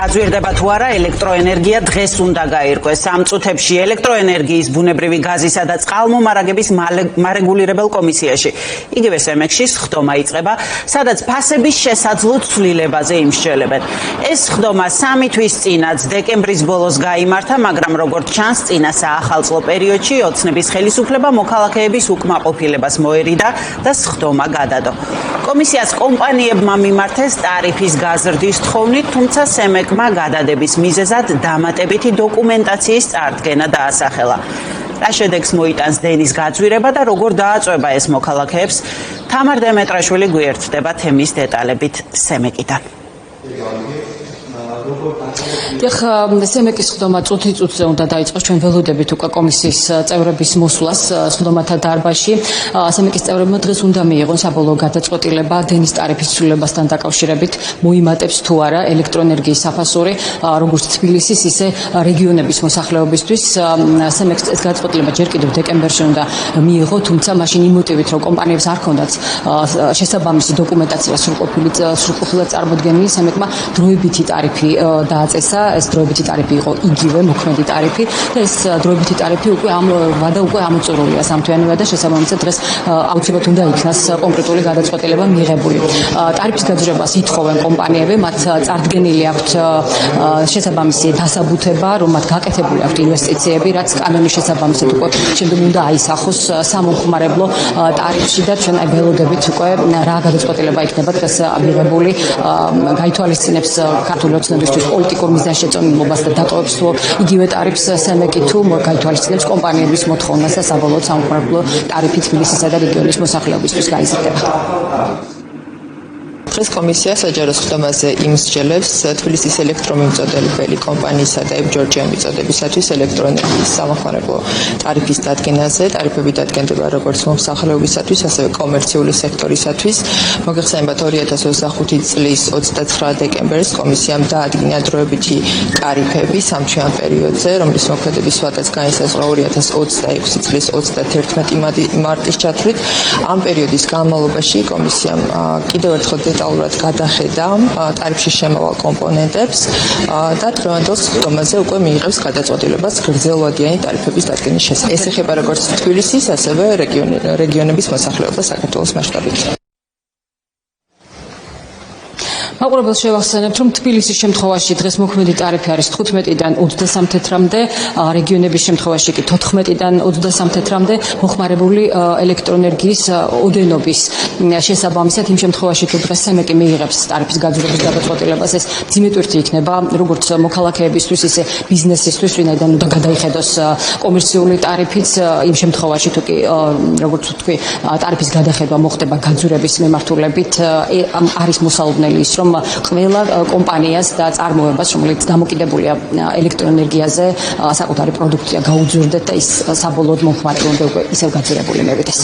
აზვირდება თუ არა ელექტროენერგია დღეს უნდა გაირკვეს. Ამ წუთებში ელექტროენერგიის ბუნებრივი გაზისა და წყალმომარაგების მარეგულირებელ კომისიაში. იგივე სემექსში სხდომა იწყება, სადაც ფასების შესაძლო ცვლილებაზე იმსჯელებენ. ეს სხდომა 3 თვის წინაც დეკემბრის ბოლოს გაიმართა, მაგრამ როგორც ჩანს, წინა საახალწლო პერიოდში ოცნების ხელისუფლება მოქალაქეების უკმაყოფილებას მოერიდა და სხდომა გადადო. კომისიას კომპანიებმა მიმართეს ტარიფის გაზრდის თხოვნით, თუმცა სემეკმა გადადების მიზეზად დამატებითი დოკუმენტაციის წარდგენა დაასახელა. რა შედეგს მოიტანს დენის გაძვირება და როგორ დააწვება ეს მოქალაქეებს? თამარ დემეტრაშვილი გვიერთდება თემის დეტალებით სემეკიდან. სემეკის სხდომა წუთი-წუთზე უნდა დაიწყოს. ჩვენ ველოდებით უკვე კომისიის წევრების მოსვლას სხდომათა დარბაზში. სემეკის წევრებმა დღეს უნდა მიიღონ საბოლოო გადაწყვეტილება დენის ტარიფის ცვლილებასთან დაკავშირებით, მოიმატებს თუ არა ელექტროენერგიის საფასური, როგორც თბილისის, ისე რეგიონების მოსახლეობისთვის. სემეკს ეს გადაწყვეტილება ჯერ კიდევ დეკემბერში უნდა მიიღო, თუმცა მაშინ იმ მოტივით, რომ კომპანიებს არ ჰქონდათ შესაბამისი დოკუმენტაცია სრულყოფილად წარმოდგენილი, სემეკმა დროებითი ტარიფი დააწესა. ეს დროებითი ტარიფი იყო იგივე მოქმედი ტარიფი და ეს დროებითი ტარიფი უკვე ამოწურულია სამთვიანებად და შესაბამისად დღეს აუცილებლად უნდა იქნას კონკრეტული გადაწყვეტილება მიღებული. ტარიფის გაძვირებას ითხოვენ კომპანიები, მათ წარდგენილი აქვთ შესაბამისი დასაბუთება, რომ მათ გაკეთებული აქვთ ინვესტიციები, რაც კანონის შესაბამისად უკვე შემდგომ უნდა აისახოს სამომხმარებლო ტარიფში და ჩვენ ველოდებით უკვე რა გადაწყვეტილება იქნება დღეს მიღებული. გაითვალისწინებს ქართული ოცნებისთვის პოლიტიკურ მიზანშეწონილობას და დატოვებს თუ იგივე ტარიფს სემეკი თუ გაითვალისწინებს კომპანიების მოთხოვნას და საბოლოოდ სამომხმარებლო ტარიფი თბილისისა და რეგიონის მოსახლეობისთვის გაიზრდება. დღეს კომისია საჯარო სხდომაზე იმსჯელებს თბილისის ელექტრომიმწოდებელი კომპანიისა და ებჯორჯია მიწოდებისათვის ელექტროენერგიის სამომხმარებლო ტარიფის დადგენაზე. ტარიფები დადგენდება როგორც მომსახურებისათვის, ასევე კომერციული სექტორისათვის. მოგეხსენებათ 2025 წლის 29 დეკემბერს კომისიამ დაადგინა დროებითი ტარიფები სამთვიან პერიოდზე, რომლის მოქმედების ვადაც განისაზღვრა 2026 წლის 31 მარტის ჩათვლით. ამ პერიოდის განმავლობაში კომისიამ კიდევ ერთხელ დეტალურად გადახედა ტარიფში შემავალ კომპონენტებს და დღევანდელ სხდომაზე უკვე მიიღებს გადაწყვეტილებას გრძელვადიანი ტარიფების დადგენის შესახებ. ეს ეხება როგორც თბილისის, ასევე რეგიონების მოსახლეობას საქართველოს მასშტაბით. მაყურებელს შევახსენებთ, რომ თბილისის შემთხვევაში დღეს მოქმედი ტარიფი არის 15-დან 23 თეთრამდე, რეგიონების შემთხვევაში კი 14-დან 23 თეთრამდე მოხმარებული ელექტროენერგიის ოდენობის შესაბამისად. იმ შემთხვევაში თუ დღეს სემეკი მიიღებს ტარიფის გაძვირების გადაწყვეტილებას, ეს ძიმეტვირთი იქნება როგორც მოქალაქეებისთვის, ისე ბიზნესისთვის, ვინაიდან უნდა გადაიხედოს კომერციული ტარიფიც. იმ შემთხვევაში თუ კი როგორც ვთქვი, ტარიფის გადახედვა მოხდება გაძვირების მიმართულებით, არის მოსალოდნელი ის, რომ ყველა კომპანიას და წარმოებას, რომელიც დამოკიდებულია ელექტროენერგიაზე, საკუთარი პროდუქცია გაუძვირდეთ და ის საბოლოოდ მომხმარებლამდე უკვე ისევ გაძვირებული მივიდეს.